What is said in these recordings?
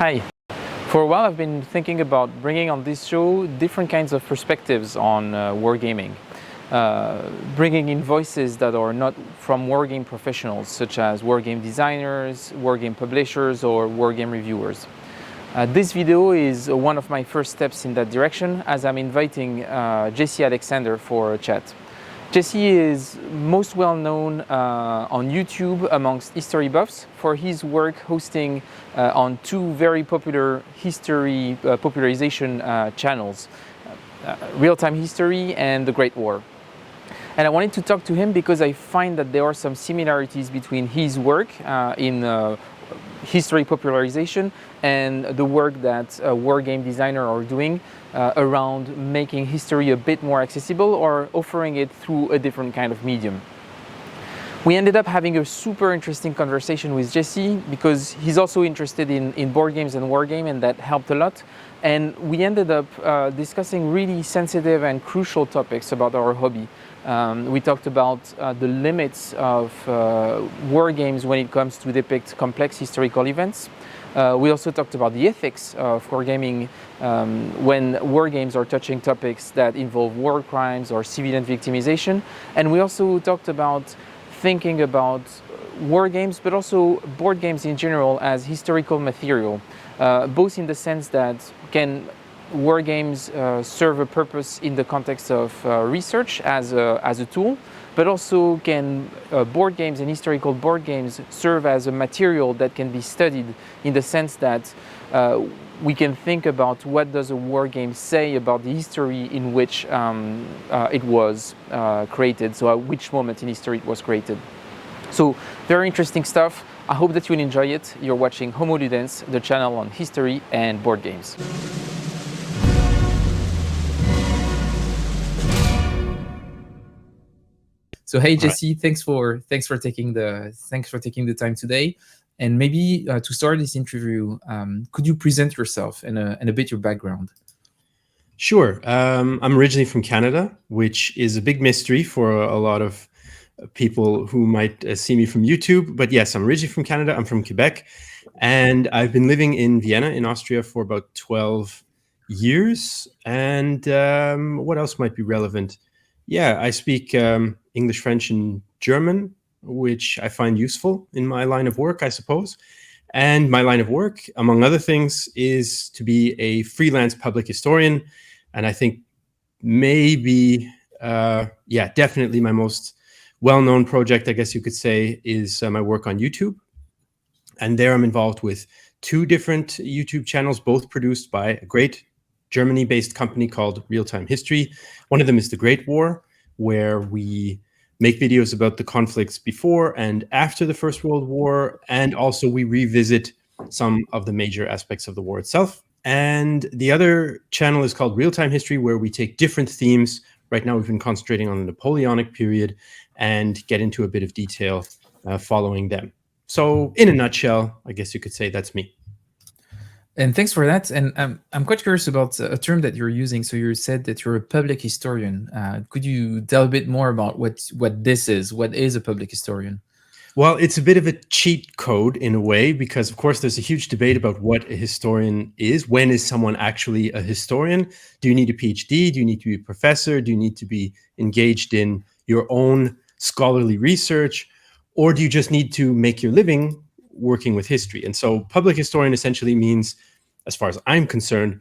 Hi. For a while I've been thinking about bringing on this show different kinds of perspectives on wargaming. Bringing in voices that are not from wargame professionals, such as wargame designers, wargame publishers, or wargame reviewers. This video is one of my first steps in that direction, as I'm inviting Jesse Alexander for a chat. Jesse is most well known on YouTube amongst history buffs for his work hosting on two very popular history popularization channels, Real-Time History and The Great War. And I wanted to talk to him because I find that there are some similarities between his work in history popularization and the work that wargame designers are doing around making history a bit more accessible or offering it through a different kind of medium. We ended up having a super interesting conversation with Jesse because he's also interested in board games and wargame, and that helped a lot. And we ended up discussing really sensitive and crucial topics about our hobby. We talked about the limits of war games when it comes to depict complex historical events. We also talked about the ethics of wargaming when war games are touching topics that involve war crimes or civilian victimization. And we also talked about thinking about war games, but also board games in general as historical material, both in the sense that can war games serve a purpose in the context of research as a tool, but also can board games and historical board games serve as a material that can be studied in the sense that we can think about what does a war game say about the history in which it was created, so at which moment in history it was created. So very interesting stuff. I hope that you will enjoy it. You're watching Homo Ludens, the channel on history and board games. So hey Jesse, thanks for taking the time today. And maybe to start this interview, could you present yourself and a bit your background? Sure. I'm originally from Canada, which is a big mystery for a lot of people who might see me from YouTube. But yes, I'm originally from Canada. I'm from Quebec, and I've been living in Vienna in Austria for about 12 years. And what else might be relevant? Yeah, I speak English, French, and German, which I find useful in my line of work, I suppose. And my line of work, among other things, is to be a freelance public historian. And I think maybe, definitely my most well-known project, I guess you could say, is my work on YouTube. And there I'm involved with two different YouTube channels, both produced by a great Germany-based company called Real-Time History. One of them is The Great War, where we make videos about the conflicts before and after the First World War, and also we revisit some of the major aspects of the war itself. And the other channel is called Real-Time History, where we take different themes. Right now we've been concentrating on the Napoleonic period and get into a bit of detail following them. So in a nutshell, I guess you could say that's me. And thanks for that. And I'm quite curious about a term that you're using. So you said that you're a public historian. Could you tell a bit more about what this is? What is a public historian? Well, it's a bit of a cheat code in a way, because of course there's a huge debate about what a historian is. When is someone actually a historian? Do you need a PhD? Do you need to be a professor? Do you need to be engaged in your own scholarly research? Or do you just need to make your living working with history? And so public historian essentially means, as far as I'm concerned,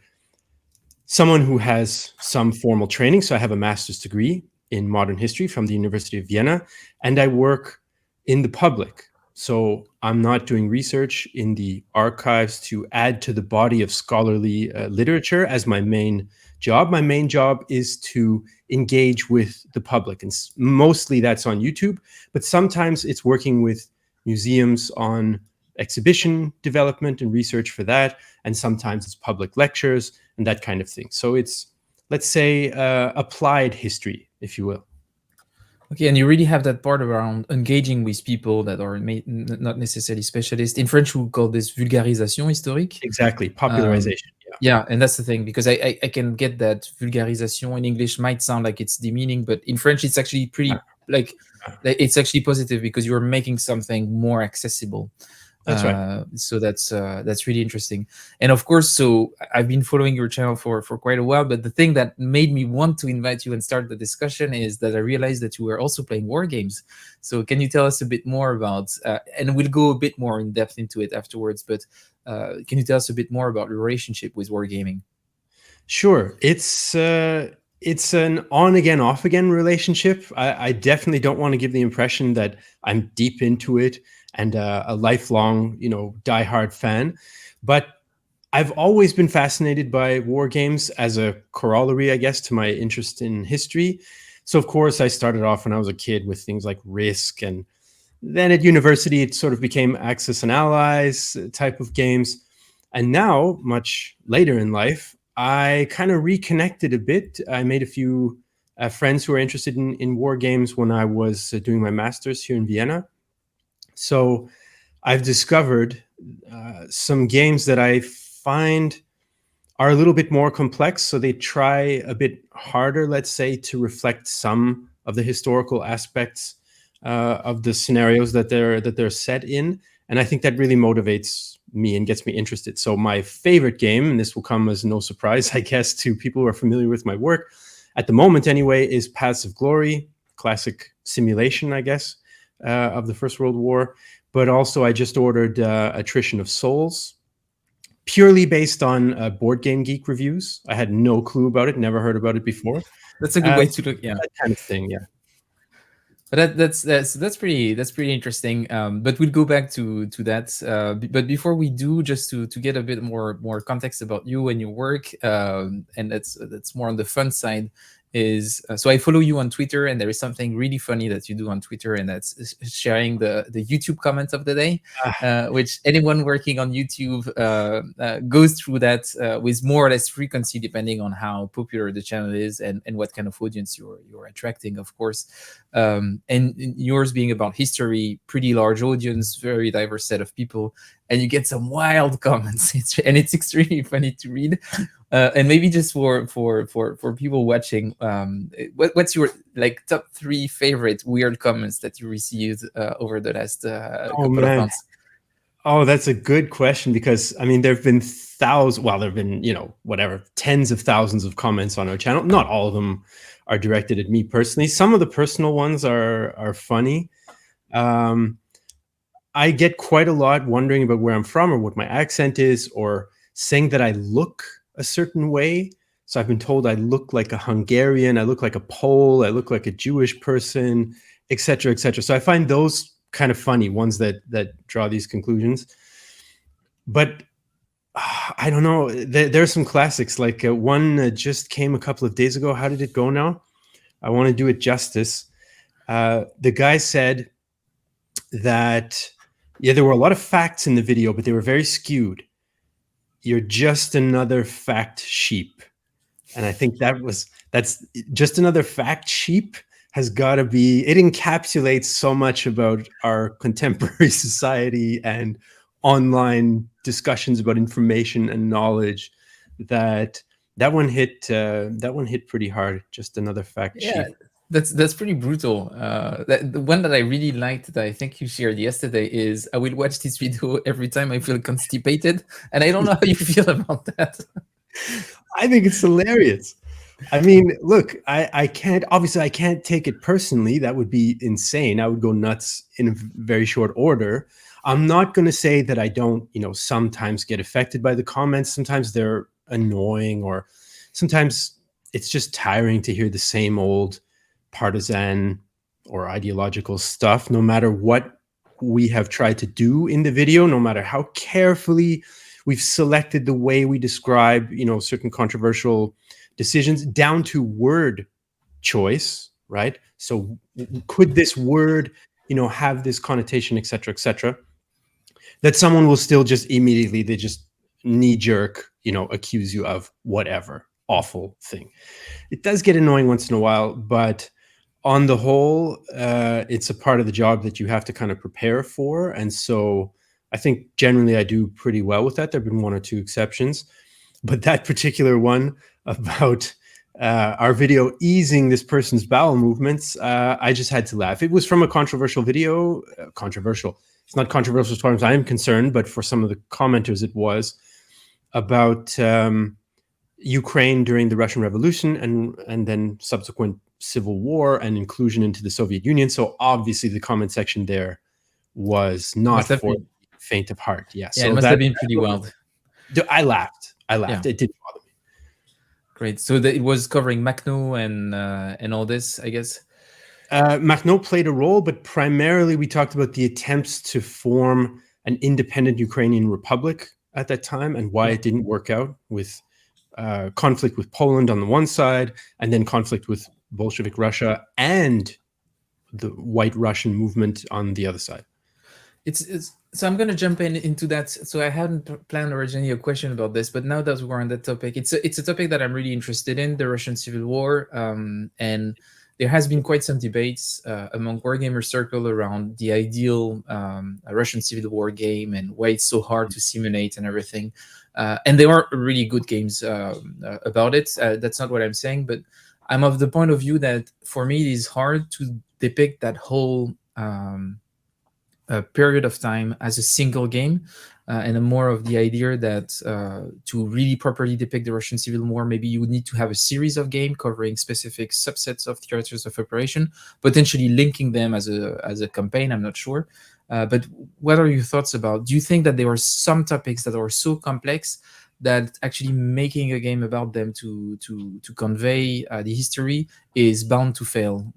someone who has some formal training. So I have a master's degree in modern history from the University of Vienna, and I work in the public. So I'm not doing research in the archives to add to the body of scholarly literature as my main job. My main job is to engage with the public, and mostly that's on YouTube, but sometimes it's working with museums on exhibition development and research for that, and sometimes it's public lectures and that kind of thing. So it's, let's say, applied history, if you will. Okay, and you really have that part around engaging with people that are not necessarily specialists. In French, we call this vulgarisation historique. Exactly, popularization. Yeah, and that's the thing, because I can get that vulgarisation in English might sound like it's demeaning, but in French it's actually pretty, like, it's actually positive because you're making something more accessible. That's right. So that's really interesting. And of course, so I've been following your channel for quite a while, but the thing that made me want to invite you and start the discussion is that I realized that you were also playing war games. So can you tell us a bit more about, and we'll go a bit more in depth into it afterwards, but can you tell us a bit more about your relationship with wargaming? Sure. It's an on again, off again relationship. I definitely don't want to give the impression that I'm deep into it and a lifelong, diehard fan. But I've always been fascinated by war games as a corollary, I guess, to my interest in history. So, of course, I started off when I was a kid with things like Risk, and then at university, it sort of became Axis and Allies type of games. And now, much later in life, I kind of reconnected a bit. I made a few friends who were interested in war games when I was doing my master's here in Vienna. So I've discovered some games that I find are a little bit more complex. So they try a bit harder, let's say, to reflect some of the historical aspects of the scenarios that they're set in. And I think that really motivates me and gets me interested. So my favorite game, and this will come as no surprise, I guess, to people who are familiar with my work, at the moment anyway, is Paths of Glory, classic simulation, I guess, of the First World War. But also I just ordered Attrition of Souls, purely based on Board Game Geek reviews. I had no clue about it, never heard about it before. That's a good way to look, yeah. That kind of thing, yeah. But that's pretty interesting. But we'll go back to that. But before we do, just to get a bit more context about you and your work, and that's more on the fun side. Is so I follow you on Twitter, and there is something really funny that you do on Twitter, and that's sharing the YouTube comments of the day, which anyone working on YouTube goes through that with more or less frequency, depending on how popular the channel is and what kind of audience you're attracting, of course. And yours being about history, pretty large audience, very diverse set of people, and you get some wild comments. It's extremely funny to read. And maybe just for people watching, what's your top 3 favorite weird comments that you received over the last couple of months? Oh, that's a good question, because I mean, there have been tens of thousands of comments on our channel. Not all of them are directed at me personally. Some of the personal ones are funny. I get quite a lot wondering about where I'm from or what my accent is, or saying that I look a certain way. So I've been told I look like a Hungarian, I look like a Pole, I look like a Jewish person, etc., etc. So I find those kind of funny, ones that draw these conclusions. But I don't know. There are some classics, like one just came a couple of days ago. How did it go now? I want to do it justice. The guy said that, yeah, there were a lot of facts in the video, but they were very skewed. You're just another fact sheep. And I think that's just another fact sheep has got to be, it encapsulates so much about our contemporary society and online discussions about information and knowledge that one hit pretty hard. Just another fact sheep. That's pretty brutal. The one that I really liked that I think you shared yesterday is, I will watch this video every time I feel constipated, and I don't know how you feel about that. I think it's hilarious. I mean, look, I can't take it personally. That would be insane. I would go nuts in a very short order. I'm not going to say that I don't, sometimes get affected by the comments. Sometimes they're annoying, or sometimes it's just tiring to hear the same old partisan or ideological stuff, no matter what we have tried to do in the video, no matter how carefully we've selected the way we describe, certain controversial decisions, down to word choice, right? So could this word, have this connotation, et cetera, that someone will still just immediately, they just knee jerk, accuse you of whatever awful thing. It does get annoying once in a while, but on the whole, it's a part of the job that you have to kind of prepare for. And so I think generally I do pretty well with that. There have been 1 or 2 exceptions, but that particular one about our video easing this person's bowel movements, I just had to laugh. It was from a controversial video, it's not controversial as far as I'm concerned, but for some of the commenters it was, about Ukraine during the Russian Revolution and then subsequent civil war and inclusion into the Soviet Union. So obviously the comment section there was not for the faint of heart. Yeah, Yeah, so it must have been pretty wild. I laughed. Yeah. It didn't bother me. Great. So it was covering Makhno and all this, I guess. Makhno played a role, but primarily we talked about the attempts to form an independent Ukrainian republic at that time and why it didn't work out, with conflict with Poland on the one side, and then conflict with Bolshevik Russia and the White Russian movement on the other side. So I'm going to jump into that. So I hadn't planned originally a question about this, but now that we're on that topic, it's a topic that I'm really interested in, the Russian Civil War, and there has been quite some debates among wargamer circle around the ideal Russian Civil War game and why it's so hard to simulate and everything. And there are really good games about it. That's not what I'm saying, but I'm of the point of view that for me it is hard to depict that whole period of time as a single game. And I'm more of the idea that to really properly depict the Russian Civil War, maybe you would need to have a series of games covering specific subsets of theaters of operation, potentially linking them as a campaign. I'm not sure. But what are your thoughts about? Do you think that there are some topics that are so complex that actually making a game about them to convey the history is bound to fail?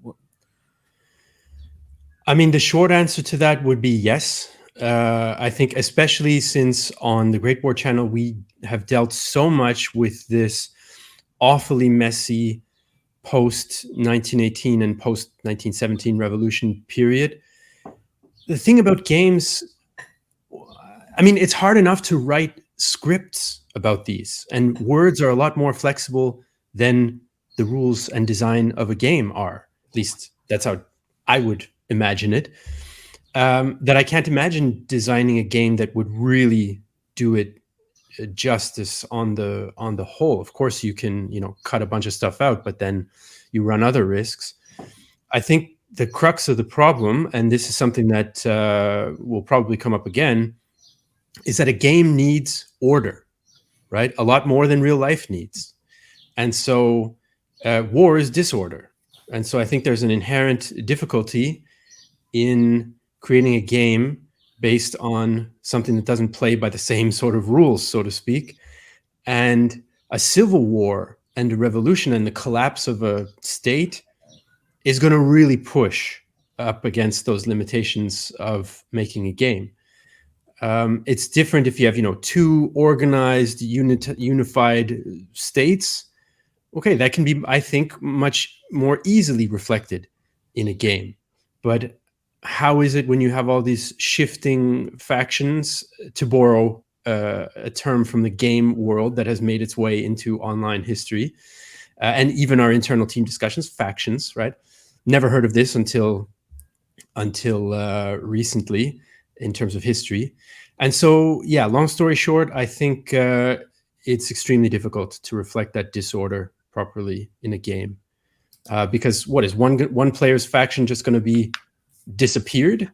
I mean, the short answer to that would be yes. I think especially since on the Great War channel, we have dealt so much with this awfully messy post-1918 and post-1917 revolution period. The thing about games, I mean, it's hard enough to write scripts about these, and words are a lot more flexible than the rules and design of a game are. At least that's how I would imagine it. That I can't imagine designing a game that would really do it justice on the whole. Of course, you can cut a bunch of stuff out, but then you run other risks. I think the crux of the problem, and this is something that will probably come up again, is that a game needs order, right? A lot more than real life needs. And so war is disorder. And so I think there's an inherent difficulty in creating a game based on something that doesn't play by the same sort of rules, so to speak. And a civil war and a revolution and the collapse of a state is going to really push up against those limitations of making a game. It's different if you have, two organized, unified states. Okay, that can be, I think, much more easily reflected in a game. But how is it when you have all these shifting factions, to borrow a term from the game world that has made its way into online history, and even our internal team discussions, factions, right? Never heard of this until recently in terms of history. And so, yeah, long story short, I think it's extremely difficult to reflect that disorder properly in a game. Because what is one player's faction just going to be disappeared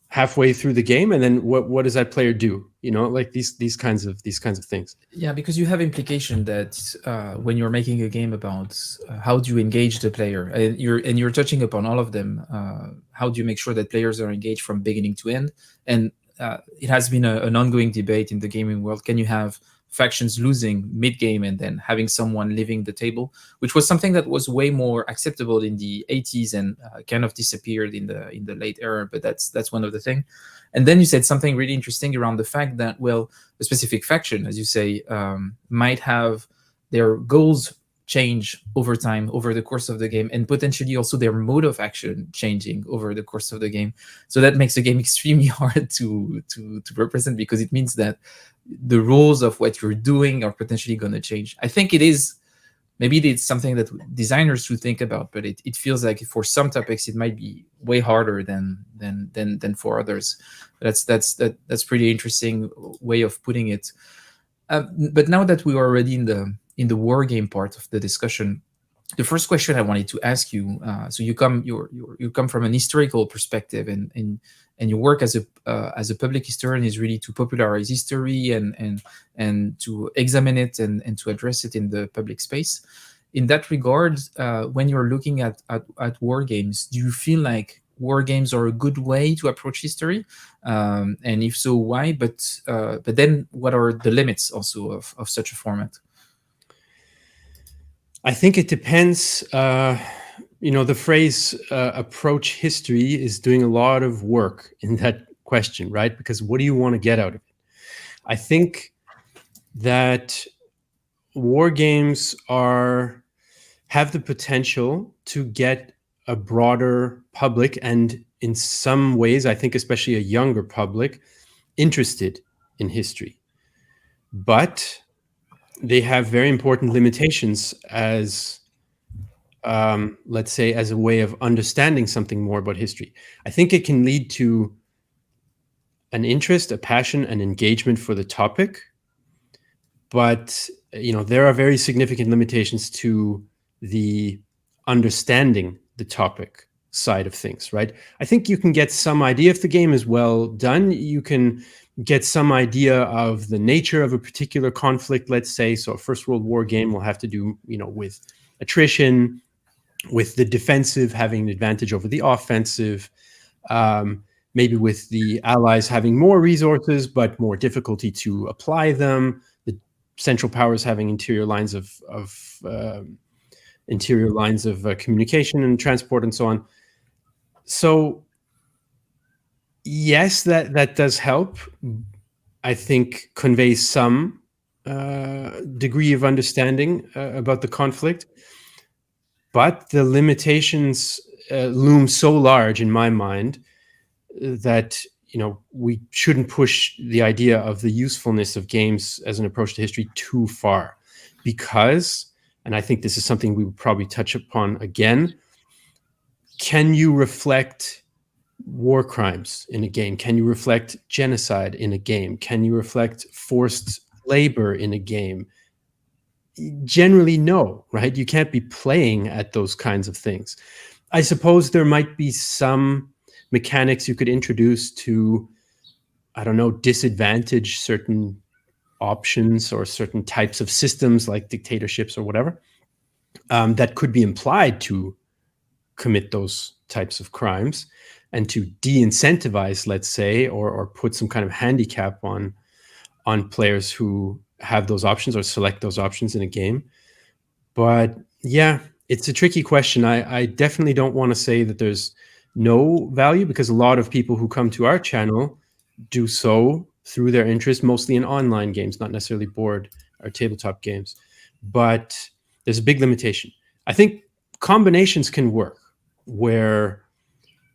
halfway through the game, and then what does that player do? Like these kinds of things. Yeah, because you have implication that when you're making a game about how do you engage the player, and you're touching upon all of them. How do you make sure that players are engaged from beginning to end? And it has been an ongoing debate in the gaming world. Can you have factions losing mid-game and then having someone leaving the table, which was something that was way more acceptable in the 80s and kind of disappeared in the late era. But that's one of the things. And then you said something really interesting around the fact that, well, a specific faction, as you say, might have their goals change over time, over the course of the game, and potentially also their mode of action changing over the course of the game. So that makes the game extremely hard to represent, because it means that the rules of what you're doing are potentially going to change. I think maybe it's something that designers should think about, but it feels like for some topics it might be way harder than for others. That's pretty interesting way of putting it. But now that we are already in the war game part of the discussion, the first question I wanted to ask you, so you come from an historical perspective, and your work as a public historian is really to popularize history and to examine it and to address it in the public space. In that regard, when you're looking at war games, do you feel like war games are a good way to approach history? And if so, why? But then, what are the limits also of such a format? I think it depends. The phrase approach history is doing a lot of work in that question, right? Because what do you want to get out of it? I think that war games have the potential to get a broader public, and in some ways, I think especially a younger public, interested in history. But they have very important limitations as, let's say, as a way of understanding something more about history. I think it can lead to an interest, a passion, an engagement for the topic. But, there are very significant limitations to the understanding the topic side of things, right? I think you can get some idea if the game is well done. You can get some idea of the nature of a particular conflict, let's say. So a First World War game will have to do, with attrition, with the defensive having an advantage over the offensive, maybe with the Allies having more resources but more difficulty to apply them, the Central Powers having interior lines of communication and transport and so on. So yes, that does help. I think conveys some degree of understanding about the conflict, but the limitations loom so large in my mind that we shouldn't push the idea of the usefulness of games as an approach to history too far, because, and I think this is something we would probably touch upon again, can you reflect war crimes in a game? Can you reflect genocide in a game? Can you reflect forced labor in a game? Generally, no, right? You can't be playing at those kinds of things. I suppose there might be some mechanics you could introduce to, I don't know, disadvantage certain options or certain types of systems like dictatorships or whatever, that could be implied to commit those types of crimes and to de-incentivize, let's say, or put some kind of handicap on players who have those options or select those options in a game. But yeah, it's a tricky question. I definitely don't want to say that there's no value, because a lot of people who come to our channel do so through their interest, mostly in online games, not necessarily board or tabletop games. But there's a big limitation. I think combinations can work where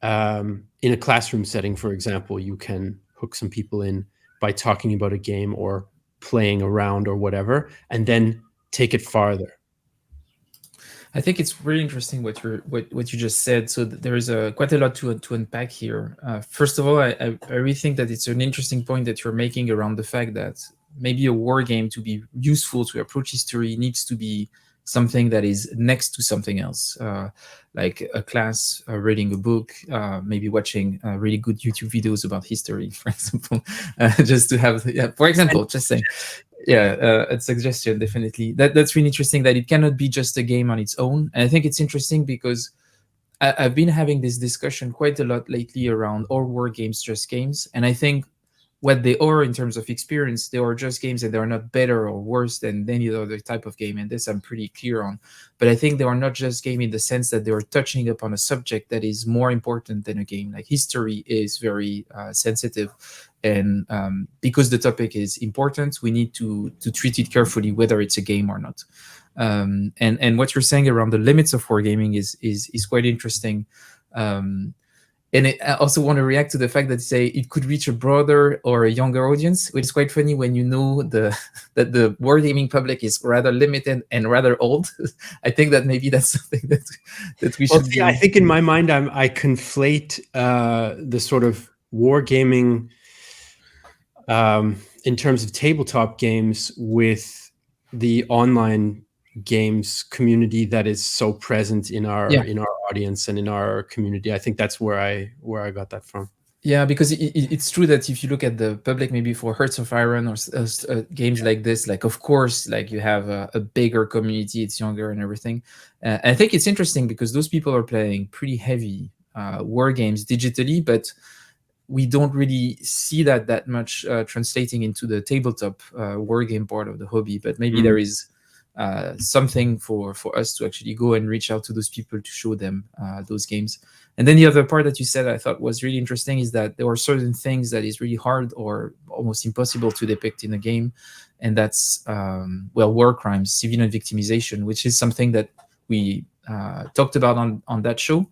in a classroom setting, for example, you can hook some people in by talking about a game or playing around or whatever, and then take it farther. I think it's really interesting what you just said. So there is quite a lot to unpack here. First of all, I really think that it's an interesting point that you're making around the fact that maybe a war game, to be useful to approach history, needs to be something that is next to something else, like a class, reading a book, maybe watching really good YouTube videos about history, for example, just to have, for example, just saying. A suggestion, definitely. That's really interesting that it cannot be just a game on its own. And I think it's interesting because I've been having this discussion quite a lot lately around, are war games just games? And I think what they are in terms of experience, they are just games, and they are not better or worse than any other type of game. And this I'm pretty clear on. But I think they are not just game in the sense that they are touching upon a subject that is more important than a game. Like history is very sensitive. And because the topic is important, we need to treat it carefully, whether it's a game or not. And what you're saying around the limits of wargaming is quite interesting. And I also want to react to the fact that say it could reach a broader or a younger audience, which is quite funny when you know that the wargaming public is rather limited and rather old. I think that maybe that's something that we should. I think in my mind, I conflate the sort of wargaming in terms of tabletop games with the online games community that is so present in our Yeah. in our audience and in our community. I think that's where I got that from. Yeah, because it's true that if you look at the public, maybe for Hearts of Iron or games like this, like of course, like you have a bigger community, it's younger and everything. I think it's interesting because those people are playing pretty heavy war games digitally, but we don't really see that much translating into the tabletop war game part of the hobby. But maybe there is something for us to actually go and reach out to those people to show them those games. And then the other part that you said I thought was really interesting is that there are certain things that is really hard or almost impossible to depict in a game, and that's war crimes, civilian victimization, which is something that we talked about on that show.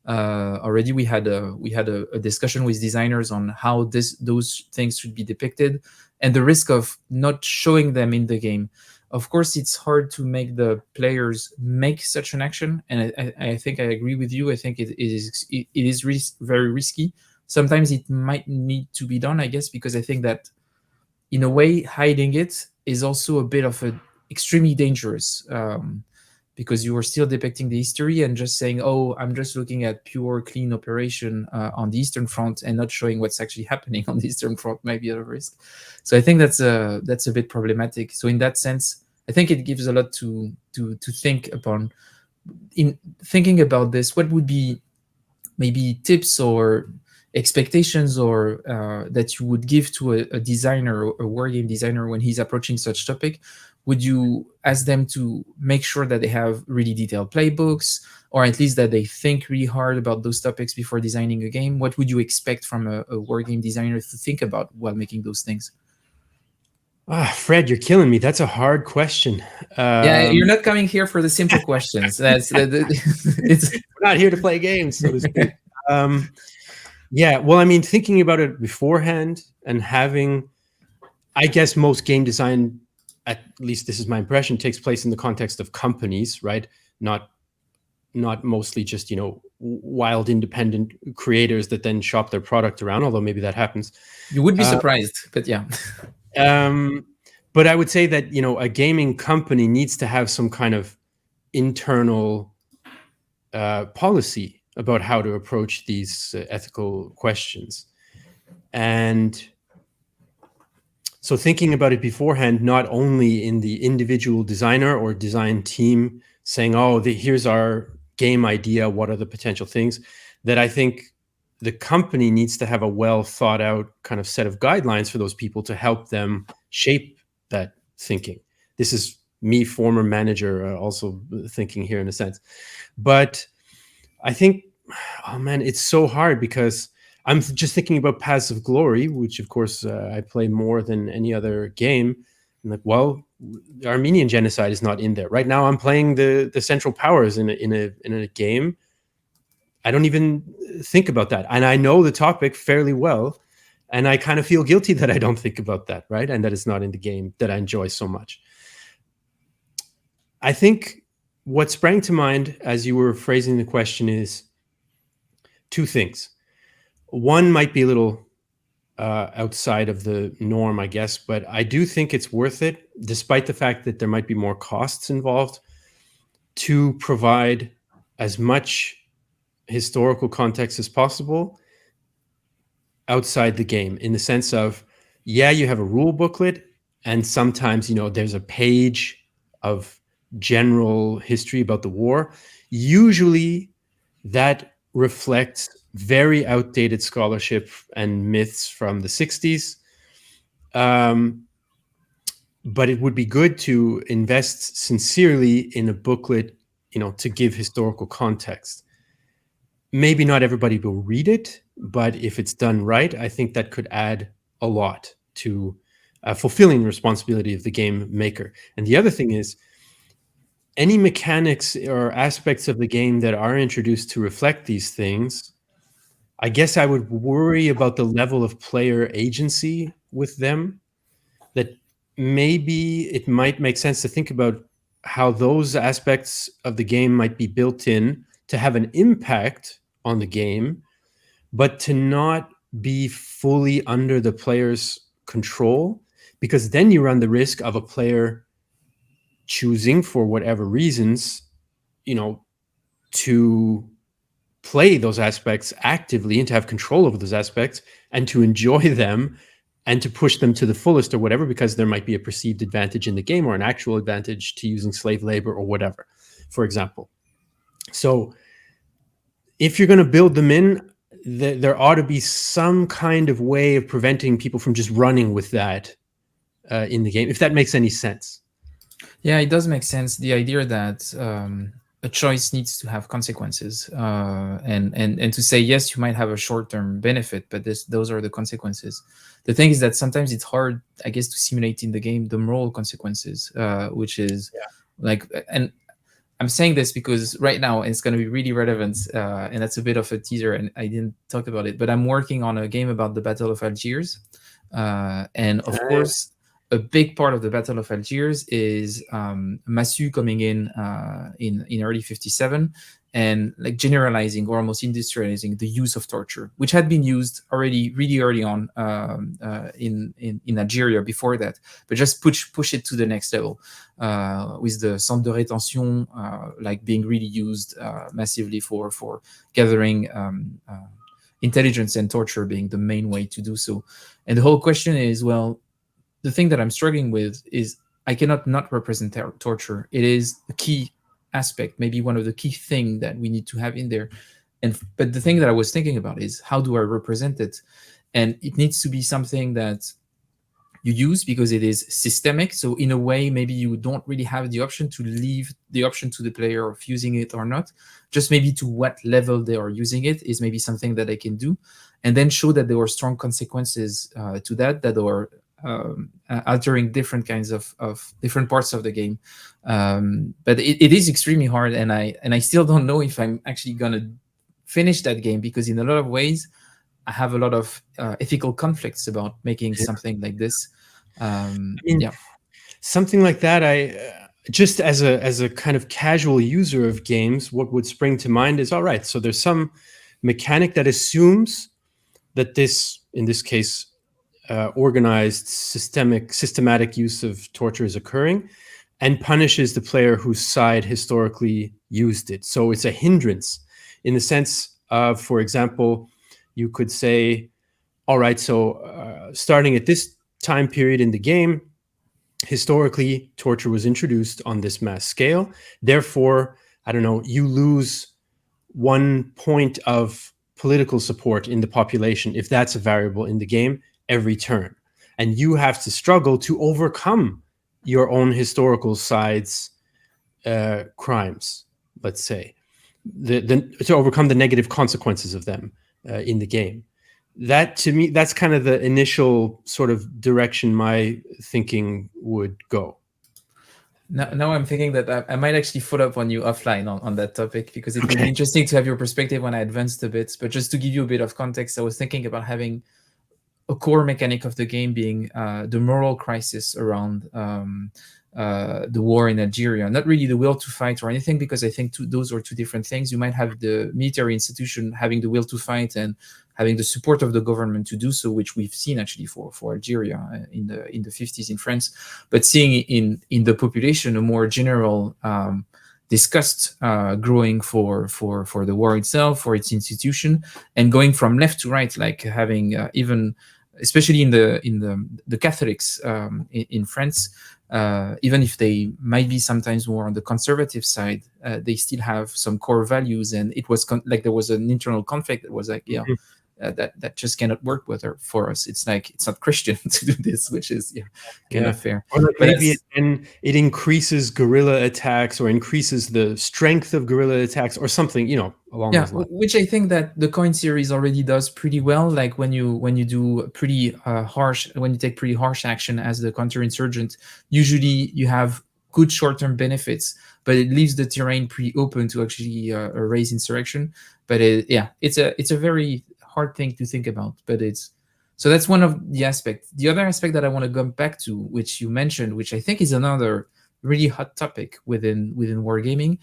Already we had a discussion with designers on how those things should be depicted and the risk of not showing them in the game. Of course, it's hard to make the players make such an action, and I think I agree with you. I think it is very risky. Sometimes it might need to be done, I guess, because I think that in a way hiding it is also a bit of a extremely dangerous, because you are still depicting the history and just saying, oh, I'm just looking at pure clean operation on the Eastern Front and not showing what's actually happening on the Eastern Front might be at a risk. So I think that's a bit problematic. So in that sense, I think it gives a lot to think upon. In thinking about this, what would be maybe tips or expectations or that you would give to a designer, a wargame designer, when he's approaching such topic? Would you ask them to make sure that they have really detailed playbooks, or at least that they think really hard about those topics before designing a game? What would you expect from a wargame designer to think about while making those things? Fred, you're killing me. That's a hard question. Yeah, you're not coming here for the simple questions. We're not here to play games, so to speak. Yeah, well, I mean, thinking about it beforehand and having, I guess most game design, at least this is my impression, takes place in the context of companies, right? Not mostly just, wild independent creators that then shop their product around, although maybe that happens. You would be surprised, but yeah. But I would say that, a gaming company needs to have some kind of internal policy about how to approach these ethical questions. And so thinking about it beforehand, not only in the individual designer or design team saying, oh, here's our game idea, what are the potential things, that I think the company needs to have a well thought out kind of set of guidelines for those people to help them shape that thinking. This is me, former manager, also thinking here in a sense. But I think, oh man, it's so hard because I'm just thinking about Paths of Glory, which of course I play more than any other game. I'm like, well, the Armenian genocide is not in there. Right now I'm playing the Central Powers in a game. I don't even think about that. And I know the topic fairly well. And I kind of feel guilty that I don't think about that, right? And that it's not in the game that I enjoy so much. I think what sprang to mind as you were phrasing the question is two things. One might be a little outside of the norm, I guess, but I do think it's worth it, despite the fact that there might be more costs involved, to provide as much historical context as possible outside the game, in the sense of, yeah, you have a rule booklet, and sometimes, there's a page of general history about the war. Usually that reflects very outdated scholarship and myths from the 60s. But it would be good to invest sincerely in a booklet, to give historical context. Maybe not everybody will read it, but if it's done right, I think that could add a lot to fulfilling the responsibility of the game maker. And the other thing is, any mechanics or aspects of the game that are introduced to reflect these things, I guess I would worry about the level of player agency with them, that maybe it might make sense to think about how those aspects of the game might be built in to have an impact on the game, but to not be fully under the player's control, because then you run the risk of a player choosing for whatever reasons, to play those aspects actively and to have control over those aspects and to enjoy them and to push them to the fullest or whatever, because there might be a perceived advantage in the game or an actual advantage to using slave labor or whatever, for example. So if you're going to build them in, there ought to be some kind of way of preventing people from just running with that in the game, if that makes any sense. Yeah, it does make sense. The idea that a choice needs to have consequences, and to say, yes, you might have a short-term benefit, but those are the consequences. The thing is that sometimes it's hard, I guess, to simulate in the game the moral consequences, which is like, and I'm saying this because right now it's going to be really relevant, and that's a bit of a teaser, and I didn't talk about it, but I'm working on a game about the Battle of Algiers, and of course, a big part of the Battle of Algiers is Massu coming in early 57 and like generalizing or almost industrializing the use of torture, which had been used already really early on in Algeria before that, but just push it to the next level with the centre de rétention like being really used massively for gathering intelligence, and torture being the main way to do so. And the whole question is, well, the thing that I'm struggling with is I cannot not represent torture. It is a key aspect, maybe one of the key things that we need to have in there. But the thing that I was thinking about is, how do I represent it? And it needs to be something that you use because it is systemic. So in a way, maybe you don't really have the option to leave the option to the player of using it or not. Just maybe to what level they are using it is maybe something that I can do. And then show that there were strong consequences to that are altering different kinds of different parts of the game. But it is extremely hard, and I still don't know if I'm actually gonna finish that game, because in a lot of ways I have a lot of ethical conflicts about making something like this. Something like that, I just as a kind of casual user of games, what would spring to mind is, all right, so there's some mechanic that assumes that this, in this case, organized systematic use of torture is occurring, and punishes the player whose side historically used it. So it's a hindrance in the sense of, for example, you could say, all right, so starting at this time period in the game, historically, torture was introduced on this mass scale. Therefore, I don't know, you lose 1 point of political support in the population, if that's a variable in the game, every turn. And you have to struggle to overcome your own historical side's crimes, let's say, to overcome the negative consequences of them in the game. That, to me, that's kind of the initial sort of direction my thinking would go. Now I'm thinking that I might actually follow up on you offline on that topic, because it would be interesting to have your perspective when I advanced a bit. But just to give you a bit of context, I was thinking about having a core mechanic of the game being the moral crisis around the war in Algeria. Not really the will to fight or anything, because I think those are two different things. You might have the military institution having the will to fight and having the support of the government to do so, which we've seen actually for Algeria in the 50s in France. But seeing in the population a more general disgust growing for the war itself, for its institution, and going from left to right, like having even, especially in the Catholics in France, even if they might be sometimes more on the conservative side, they still have some core values, and it was like there was an internal conflict that was like, that just cannot work for us. It's like, it's not Christian to do this, which is kind of fair. Or like maybe it increases guerrilla attacks, or increases the strength of guerrilla attacks, or something, along those lines. Which I think that the Coin series already does pretty well. Like when you do pretty when you take pretty harsh action as the counterinsurgent, usually you have good short-term benefits, but it leaves the terrain pretty open to actually raise insurrection. But it's a very hard thing to think about. But so that's one of the aspects. The other aspect that I want to go back to, which you mentioned, which I think is another really hot topic within wargaming,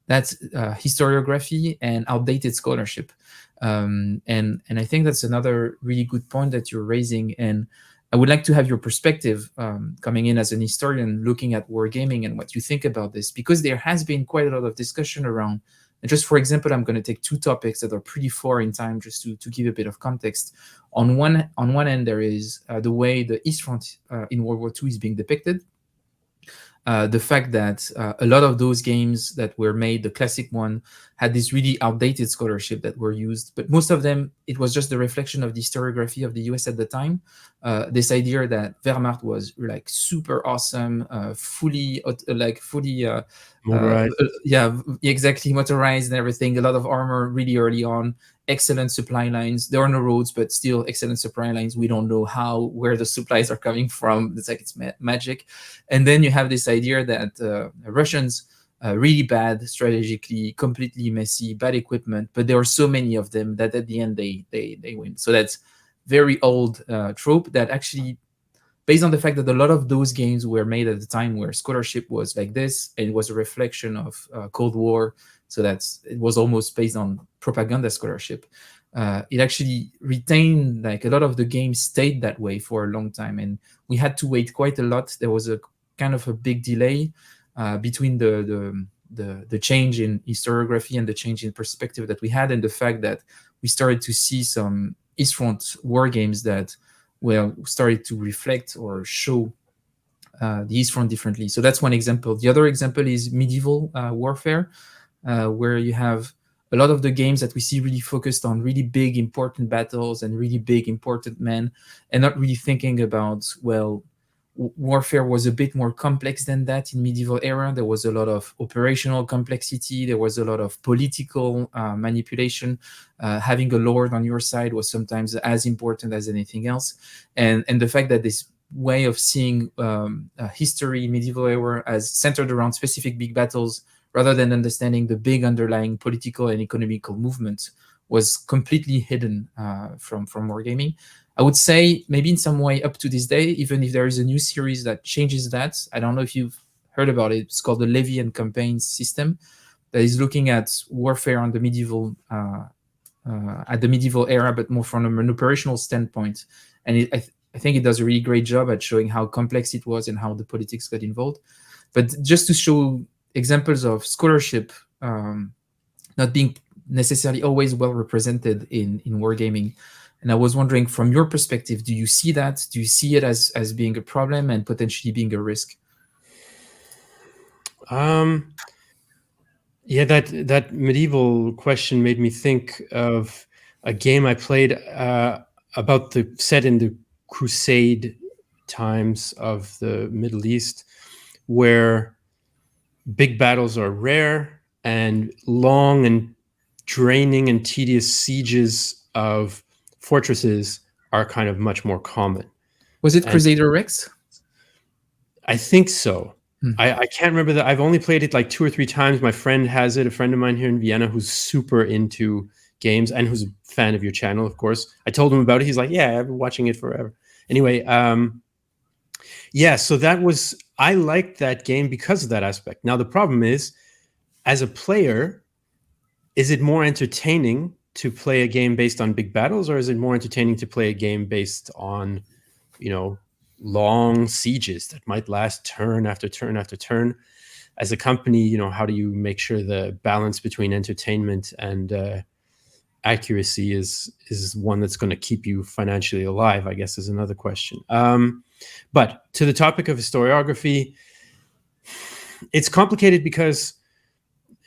that's historiography and outdated scholarship. And I think that's another really good point that you're raising. And I would like to have your perspective coming in as an historian looking at wargaming and what you think about this, because there has been quite a lot of discussion around. And just for example, I'm going to take two topics that are pretty far in time, just to give a bit of context. On one end, there is the way the East Front in World War II is being depicted. The fact that a lot of those games that were made, the classic one, had this really outdated scholarship that were used, but most of them, it was just the reflection of the historiography of the US at the time. This idea that Wehrmacht was like super awesome, fully Motorized. yeah, exactly, motorized and everything, a lot of armor really early on, excellent supply lines. There are no roads, but still excellent supply lines. We don't know where the supplies are coming from. It's like it's magic. And then you have this idea that Russians, really bad strategically, completely messy, bad equipment, but there are so many of them that at the end they win. So that's very old trope that actually, based on the fact that a lot of those games were made at the time where scholarship was like this, and it was a reflection of Cold War, so it was almost based on propaganda scholarship. It actually retained, like, a lot of the games stayed that way for a long time, and we had to wait quite a lot. There was a kind of a big delay between the change in historiography and the change in perspective that we had, and the fact that we started to see some East Front war games that started to reflect or show the East Front differently. So that's one example. The other example is medieval warfare, where you have a lot of the games that we see really focused on really big, important battles and really big, important men, and not really thinking about, warfare was a bit more complex than that in medieval era. There was a lot of operational complexity. There was a lot of political manipulation. Having a lord on your side was sometimes as important as anything else. And the fact that this way of seeing history, medieval era, as centered around specific big battles, rather than understanding the big underlying political and economical movements, was completely hidden from wargaming. I would say maybe in some way up to this day, even if there is a new series that changes that. I don't know if you've heard about it. It's called the Levy and Campaign system, that is looking at warfare on the medieval era, but more from an operational standpoint. And I think it does a really great job at showing how complex it was and how the politics got involved. But just to show examples of scholarship not being necessarily always well represented in wargaming. And I was wondering, from your perspective, do you see that? Do you see it as being a problem and potentially being a risk? Yeah, that medieval question made me think of a game I played about set in the Crusade times of the Middle East, where big battles are rare and long and draining and tedious sieges of fortresses are kind of much more common. Was it Crusader Rex? I think so. I can't remember that. I've only played it like 2 or 3 times. My friend has it, a friend of mine here in Vienna who's super into games and who's a fan of your channel, of course. I told him about it. He's like, yeah, I've been watching it forever. Anyway, yeah, so I liked that game because of that aspect. Now, the problem is, as a player, is it more entertaining to play a game based on big battles, or is it more entertaining to play a game based on, long sieges that might last turn after turn after turn? As a company, how do you make sure the balance between entertainment and accuracy is one that's going to keep you financially alive, I guess, is another question. But to the topic of historiography, it's complicated because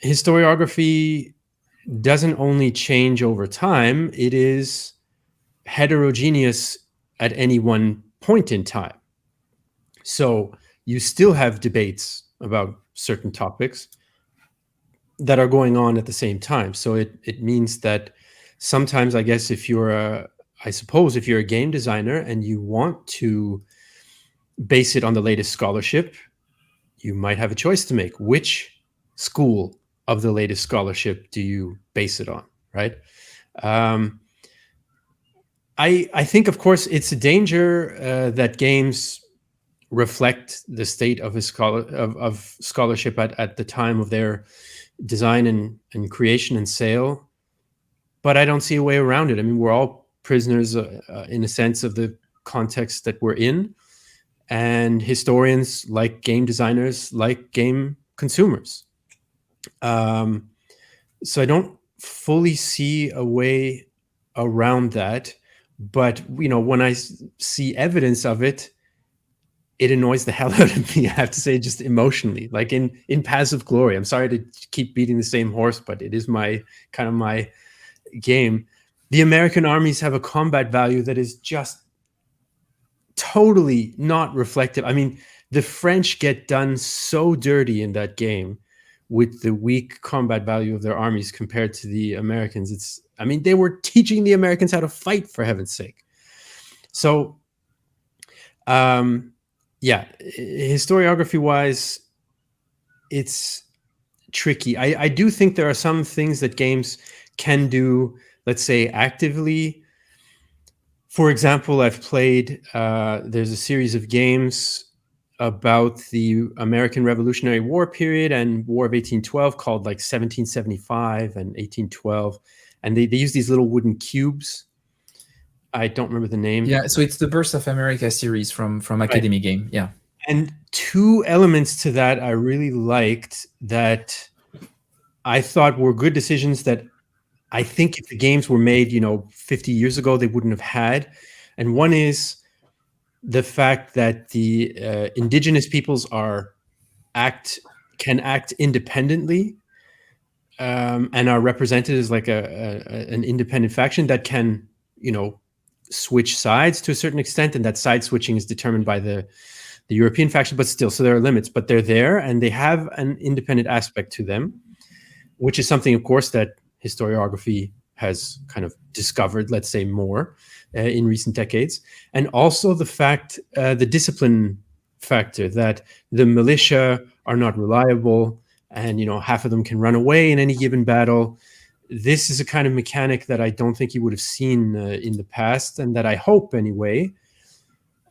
historiography doesn't only change over time, it is heterogeneous at any one point in time. So you still have debates about certain topics that are going on at the same time. So it means that sometimes, I guess, if you're a game designer and you want to base it on the latest scholarship, you might have a choice to make. Which school of the latest scholarship do you base it on, right? I think, of course, it's a danger that games reflect the state of scholarship at the time of their design and creation and sale. But I don't see a way around it. I mean, we're all prisoners in a sense of the context that we're in, and historians, like game designers, like game consumers. So I don't fully see a way around that, but when I see evidence of it, it annoys the hell out of me, I have to say, just emotionally. Like in Paths of Glory, I'm sorry to keep beating the same horse, but it is my game. The American armies have a combat value that is just totally not reflective. I mean, the French get done so dirty in that game with the weak combat value of their armies compared to the Americans. They were teaching the Americans how to fight, for heaven's sake. So, yeah, historiography wise, it's tricky. I do think there are some things that games can do, let's say, actively. For example, I've played, there's a series of games about the American Revolutionary War period and War of 1812 called like 1775 and 1812. And they use these little wooden cubes. I don't remember the name. Yeah, so it's the Birth of America series from Academy Game. Yeah. And two elements to that I really liked that I thought were good decisions that I think if the games were made, 50 years ago, they wouldn't have had. And one is the fact that the indigenous peoples can act independently and are represented as like an independent faction that can, switch sides to a certain extent, and that side switching is determined by the European faction, but still, so there are limits, but they're there and they have an independent aspect to them, which is something, of course, that historiography has kind of discovered, let's say, more in recent decades. And also the fact, the discipline factor, that the militia are not reliable and, half of them can run away in any given battle. This is a kind of mechanic that I don't think you would have seen in the past, and that I hope, anyway,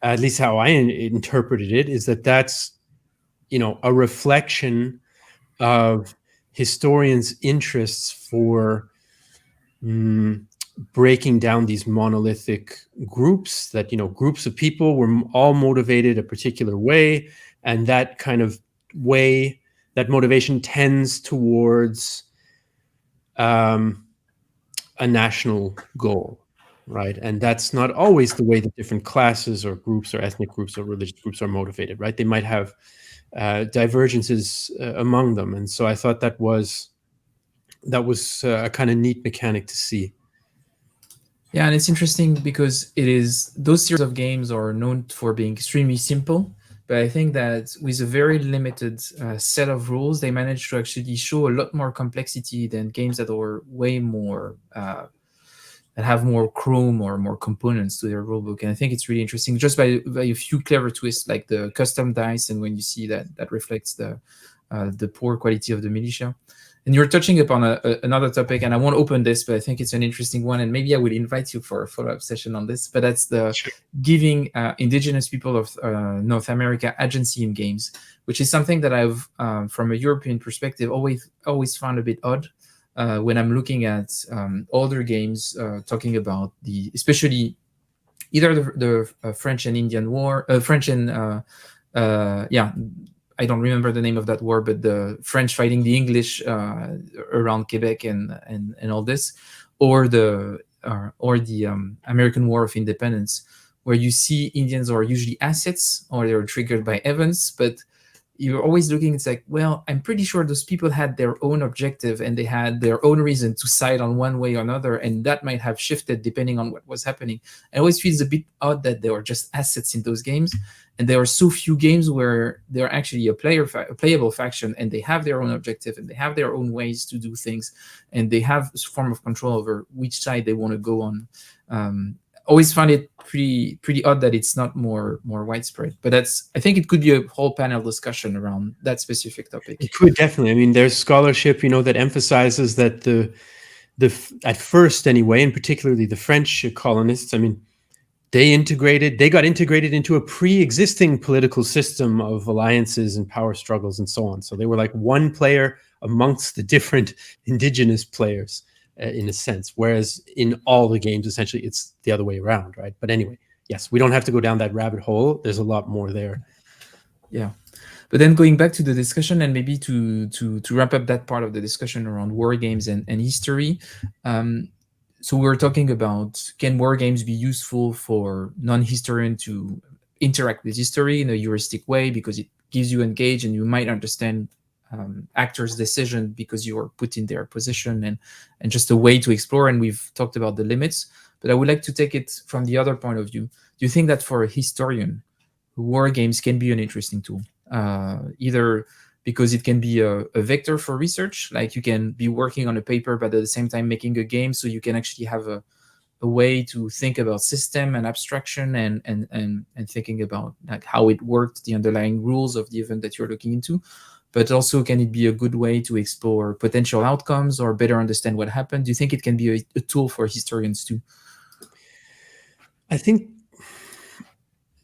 at least how I interpreted it, is that that's, a reflection of historians' interests for breaking down these monolithic groups, that, groups of people were all motivated a particular way, and that kind of way, that motivation tends towards a national goal, right? And that's not always the way that different classes or groups or ethnic groups or religious groups are motivated, right? They might have divergences among them. And so I thought that was a kind of neat mechanic to see. Yeah, and it's interesting because those series of games are known for being extremely simple, but I think that with a very limited set of rules, they managed to actually show a lot more complexity than games that are way more, that have more chrome or more components to their rulebook. And I think it's really interesting just by a few clever twists, like the custom dice, and when you see that reflects the poor quality of the militia. And you're touching upon another topic, and I won't open this, but I think it's an interesting one, and maybe I will invite you for a follow-up session on this. But that's the giving indigenous people of North America agency in games, which is something that I've, from a European perspective, always found a bit odd when I'm looking at older games talking about especially either the French and Indian War, French and I don't remember the name of that war, but the French fighting the English around Quebec and all this, or the American War of Independence, where you see Indians are usually assets or they're triggered by events, but you're always looking, it's like, well, I'm pretty sure those people had their own objective and they had their own reason to side on one way or another, and that might have shifted depending on what was happening. It always feels a bit odd that they were just assets in those games, and there are so few games where they're actually a playable faction, and they have their own objective and they have their own ways to do things, and they have a form of control over which side they want to go on. Always find it pretty odd that it's not more widespread, but I think it could be a whole panel discussion around that specific topic. It could definitely. I mean, there's scholarship, that emphasizes that the at first anyway, and particularly the French colonists, I mean, they got integrated into a pre-existing political system of alliances and power struggles and so on. So they were like one player amongst the different indigenous players. In a sense, whereas in all the games, essentially, it's the other way around, right? But anyway, yes, we don't have to go down that rabbit hole. There's a lot more there. Yeah. But then going back to the discussion, and maybe to wrap up that part of the discussion around war games and history. So we were talking about, can war games be useful for non-historian to interact with history in a heuristic way, because it gives you engage and you might understand actors' decision because you are put in their position, and just a way to explore. And we've talked about the limits, but I would like to take it from the other point of view. Do you think that for a historian, war games can be an interesting tool? Either because it can be a vector for research, like you can be working on a paper but at the same time making a game, so you can actually have a way to think about system and abstraction and thinking about like how it worked, the underlying rules of the event that you're looking into. But also, can it be a good way to explore potential outcomes or better understand what happened? Do you think it can be a tool for historians too? I think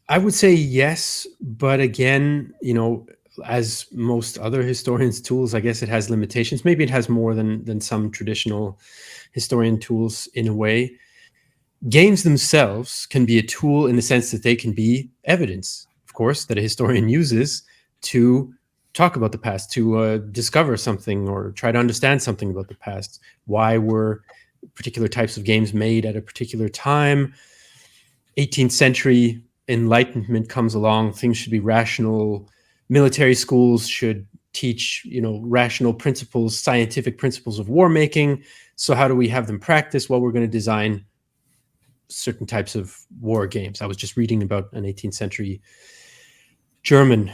I would say yes, but again, as most other historians' tools, I guess it has limitations. Maybe it has more than some traditional historian tools in a way. Games themselves can be a tool in the sense that they can be evidence, of course, that a historian uses to talk about the past, to discover something or try to understand something about the past. Why were particular types of games made at a particular time? 18th century Enlightenment comes along, things should be rational. Military schools should teach, rational principles, scientific principles of war making. So how do we have them practice? Well, we're going to design certain types of war games. I was just reading about an 18th century German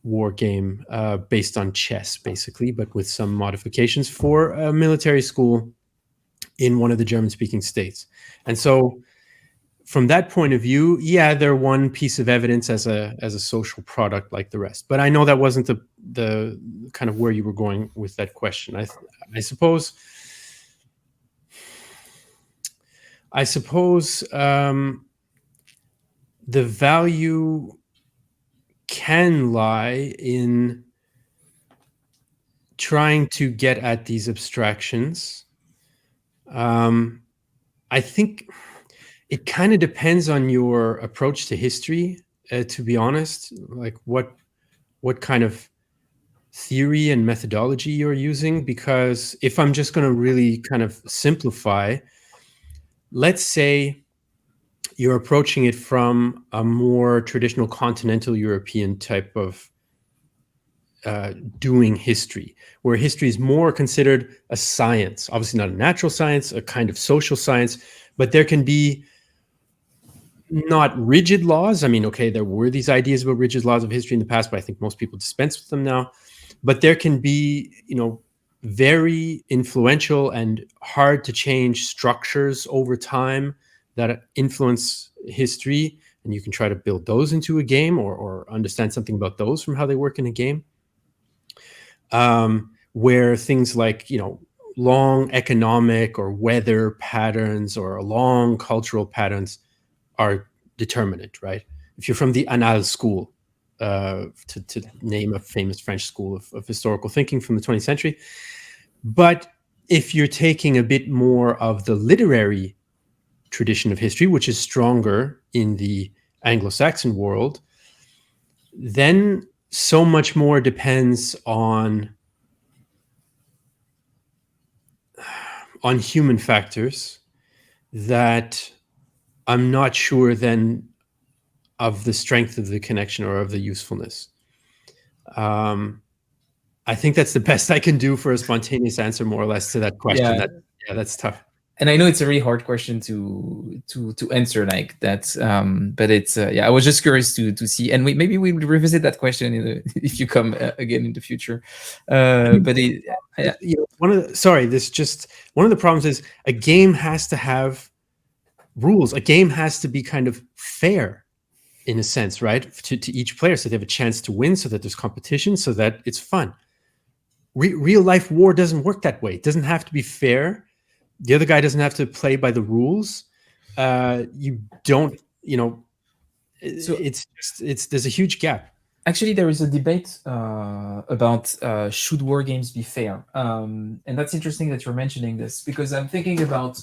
war game based on chess, basically, but with some modifications for a military school in one of the German-speaking states. And so from that point of view, yeah, they're one piece of evidence as a social product like the rest. But I know that wasn't the kind of where you were going with that question. I suppose the value can lie in trying to get at these abstractions. I think it kind of depends on your approach to history, to be honest, like what kind of theory and methodology you're using. Because if I'm just going to really kind of simplify, let's say you're approaching it from a more traditional continental European type of doing history, where history is more considered a science, obviously not a natural science, a kind of social science, but there can be not rigid laws. I mean, okay, there were these ideas about rigid laws of history in the past, but I think most people dispense with them now. But there can be, very influential and hard to change structures over time that influence history, and you can try to build those into a game or understand something about those from how they work in a game. Where things like, long economic or weather patterns or long cultural patterns are determinant, right? If you're from the Annales school, to name a famous French school of historical thinking from the 20th century. But if you're taking a bit more of the literary tradition of history, which is stronger in the Anglo-Saxon world, then so much more depends on human factors that I'm not sure then of the strength of the connection or of the usefulness. I think that's the best I can do for a spontaneous answer, more or less, to that question. Yeah. That's tough. And I know it's a really hard question to answer like that, but it's I was just curious to see, and maybe we will revisit that question if you come again in the future. But one of the problems is a game has to have rules. A game has to be kind of fair, in a sense, right, to each player, so they have a chance to win, so that there's competition, so that it's fun. Real life war doesn't work that way. It doesn't have to be fair. The other guy doesn't have to play by the rules. You don't, so there's a huge gap. Actually, there is a debate about should war games be fair, and that's interesting that you're mentioning this, because I'm thinking about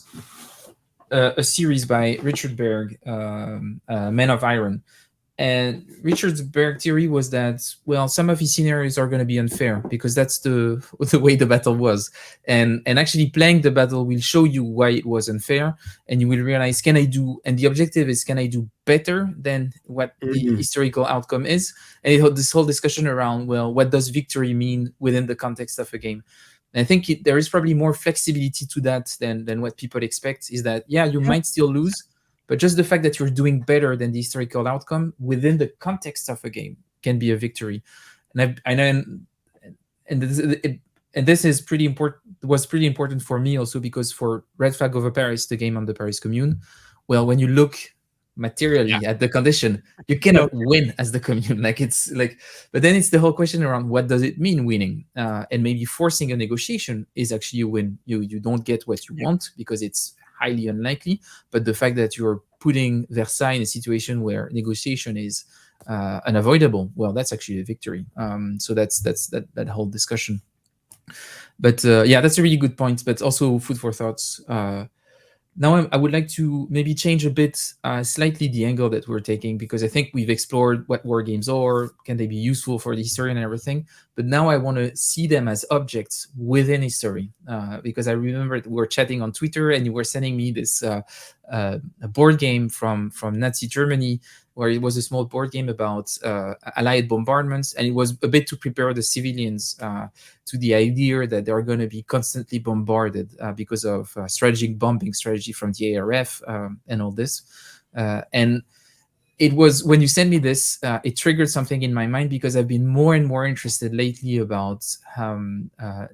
a series by Richard Berg, Men of Iron. And Richard's Berg theory was that, well, some of his scenarios are going to be unfair because that's the way the battle was. And actually playing the battle will show you why it was unfair. And you will realize, can I do, and the objective is, can I do better than what the historical outcome is? And it had this whole discussion around, well, what does victory mean within the context of a game? And I think there is probably more flexibility to that than what people expect, is that, yeah, you might still lose, but just the fact that you're doing better than the historical outcome within the context of a game can be a victory. And I know, and this is pretty important. Was pretty important for me also, because for Red Flag Over Paris, the game on the Paris Commune, well, when you look materially at the condition, you cannot win as the commune. Like, it's like, but then it's the whole question around, what does it mean winning? And maybe forcing a negotiation is actually a win. You don't get what you want because it's highly unlikely, but the fact that you're putting Versailles in a situation where negotiation is unavoidable, well, that's actually a victory. So that's that whole discussion. But yeah, that's a really good point, but also food for thoughts. Now I would like to maybe change a bit, slightly the angle that we're taking, because I think we've explored what war games are, can they be useful for the historian and everything, but now I want to see them as objects within history, because I remember we were chatting on Twitter and you were sending me this a board game from Nazi Germany, where it was a small board game about Allied bombardments, and it was a bit to prepare the civilians to the idea that they're going to be constantly bombarded because of strategic bombing strategy from the ARF and all this. And it was, when you sent me this, it triggered something in my mind, because I've been more and more interested lately about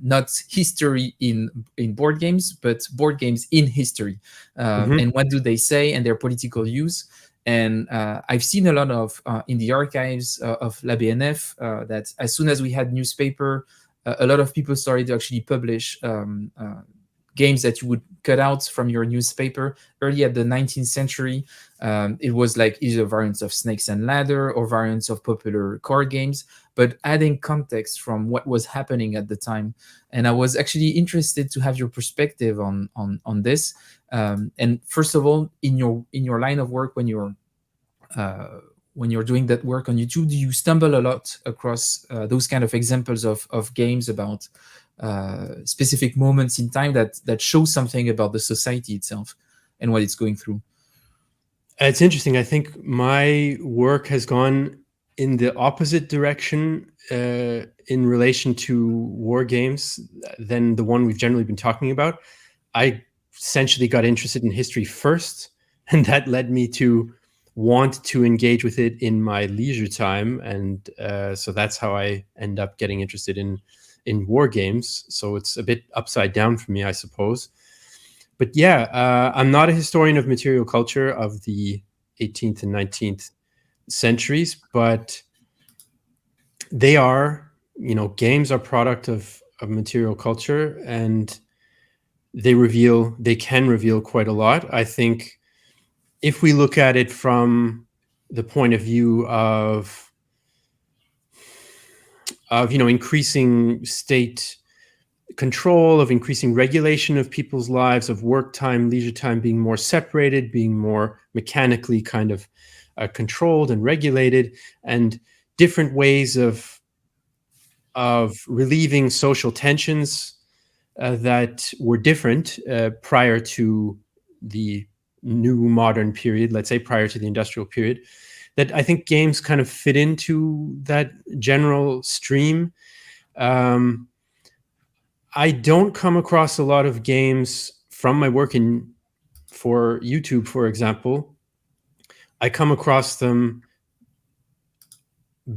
not history in board games, but board games in history, and what do they say and their political use. And I've seen a lot of in the archives of La BNF that as soon as we had newspaper, a lot of people started to actually publish games that you would cut out from your newspaper. Early at the 19th century, it was like either variants of Snakes and Ladder or variants of popular card games, but adding context from what was happening at the time. And I was actually interested to have your perspective on this. And first of all, in your line of work, when you're doing that work on YouTube, do you stumble a lot across those kind of examples of games about specific moments in time that show something about the society itself and what it's going through? It's interesting. I think my work has gone in the opposite direction in relation to war games than the one we've generally been talking about. I essentially got interested in history first, and that led me to want to engage with it in my leisure time. And so that's how I end up getting interested in war games. So it's a bit upside down for me, I suppose. But yeah, I'm not a historian of material culture of the 18th and 19th centuries, but they are, games are product of material culture, and they can reveal quite a lot. I think if we look at it from the point of view of increasing state control, of increasing regulation of people's lives, of work time, leisure time being more separated, being more mechanically kind of controlled and regulated, and different ways of relieving social tensions that were different prior to the new modern period, let's say prior to the industrial period, that I think games kind of fit into that general stream. I don't come across a lot of games from my work for YouTube, for example. I come across them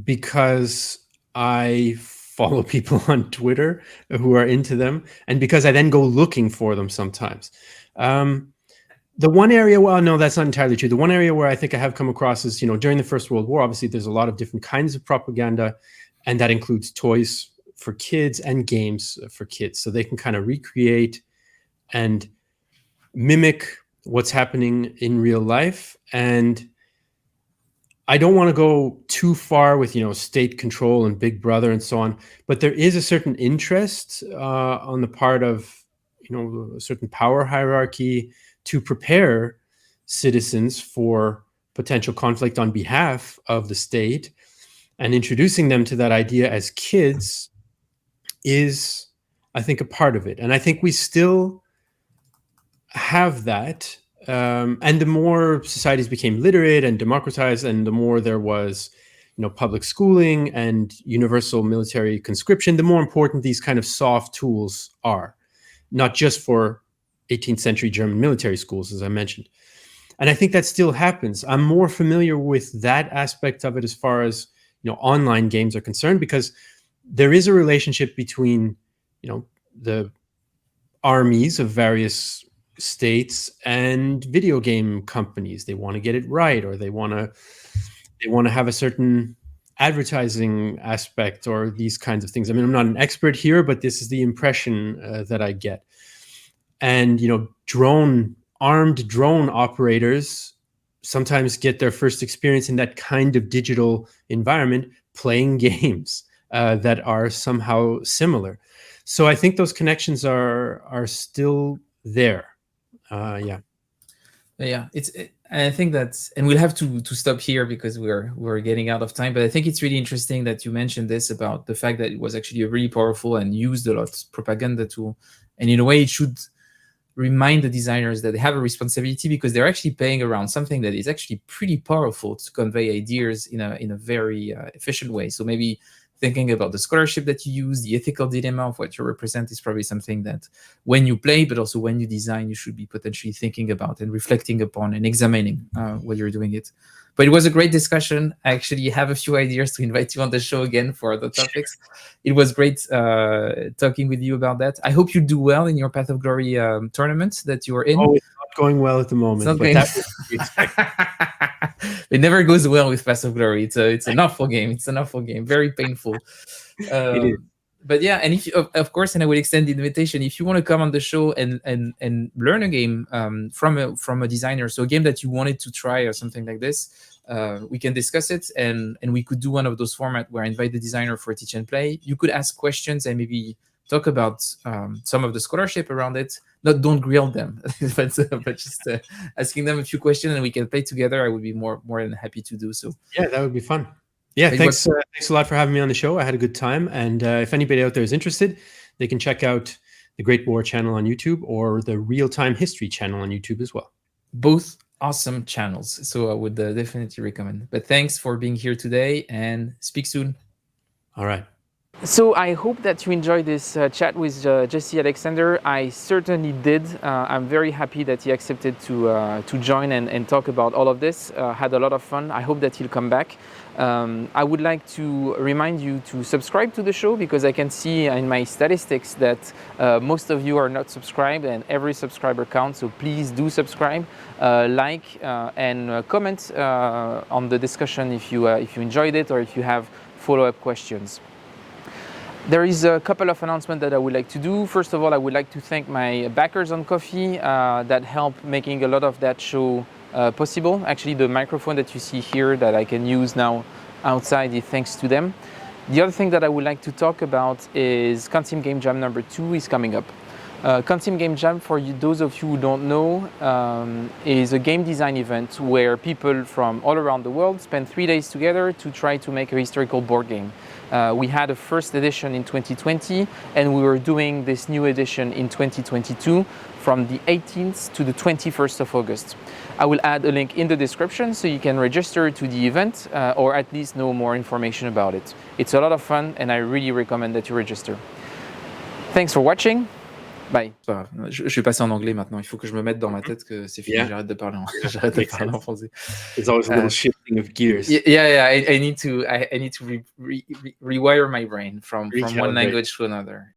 because I follow people on Twitter who are into them, and because I then go looking for them sometimes. The one area, well, no, that's not entirely true. The one area where I think I have come across is, during the First World War, obviously there's a lot of different kinds of propaganda, and that includes toys for kids and games for kids. So they can kind of recreate and mimic what's happening in real life. And I don't want to go too far with, state control and Big Brother and so on, but there is a certain interest on the part of, a certain power hierarchy to prepare citizens for potential conflict on behalf of the state, and introducing them to that idea as kids is, I think, a part of it. And I think we still have that. And the more societies became literate and democratized, and the more there was, public schooling and universal military conscription, the more important these kind of soft tools are, not just for 18th century German military schools, as I mentioned. And I think that still happens. I'm more familiar with that aspect of it as far as, online games are concerned, because there is a relationship between, the armies of various states and video game companies. They want to get it right, or they want to have a certain advertising aspect, or these kinds of things. I mean, I'm not an expert here, but this is the impression that I get. And armed drone operators sometimes get their first experience in that kind of digital environment, playing games that are somehow similar. So I think those connections are still there. Yeah. I think that's, and we'll have to stop here because we're getting out of time. But I think it's really interesting that you mentioned this about the fact that it was actually a really powerful and used a lot propaganda tool, and in a way it should remind the designers that they have a responsibility, because they're actually playing around something that is actually pretty powerful to convey ideas in a very efficient way. So maybe thinking about the scholarship that you use, the ethical dilemma of what you represent, is probably something that when you play, but also when you design, you should be potentially thinking about and reflecting upon and examining while you're doing it. But it was a great discussion. I actually have a few ideas to invite you on the show again for other topics. It was great talking with you about that. I hope you do well in your Path of Glory tournament that you're in. Oh, it's not going well at the moment. But that would be expected. It never goes well with Path of Glory. It's an awful game. It's an awful game. Very painful. It is. But yeah, and if you, of course, and I will extend the invitation, if you want to come on the show and learn a game from a designer, so a game that you wanted to try or something like this, we can discuss it, and we could do one of those formats where I invite the designer for a teach and play. You could ask questions and maybe talk about some of the scholarship around it. Don't grill them, but just asking them a few questions, and we can play together. I would be more than happy to do so. Yeah, that would be fun. Yeah, thanks a lot for having me on the show. I had a good time. And if anybody out there is interested, they can check out the Great War channel on YouTube or the Real Time History channel on YouTube as well. Both awesome channels. So I would definitely recommend. But thanks for being here today, and speak soon. All right. So I hope that you enjoyed this chat with Jesse Alexander. I certainly did. I'm very happy that he accepted to join and talk about all of this. Had a lot of fun. I hope that he'll come back. I would like to remind you to subscribe to the show, because I can see in my statistics that most of you are not subscribed, and every subscriber counts. So please do subscribe, like, and comment on the discussion if you enjoyed it, or if you have follow-up questions. There is a couple of announcements that I would like to do. First of all, I would like to thank my backers on Ko-fi that help making a lot of that show possible. Actually, the microphone that you see here that I can use now outside is thanks to them. The other thing that I would like to talk about is Consim Game Jam number 2 is coming up. Consim Game Jam, for those of you who don't know, is a game design event where people from all around the world spend 3 days together to try to make a historical board game. We had a first edition in 2020, and we were doing this new edition in 2022 from the 18th to the 21st of August. I will add a link in the description so you can register to the event or at least know more information about it. It's a lot of fun, and I really recommend that you register. Thanks for watching. Bye. Je vais passer en anglais maintenant. Il faut que je me mette dans ma tête que c'est fini. Yeah. J'arrête de parler en français. There's always a little shifting of gears. Yeah. I need to rewire my brain from one language to another.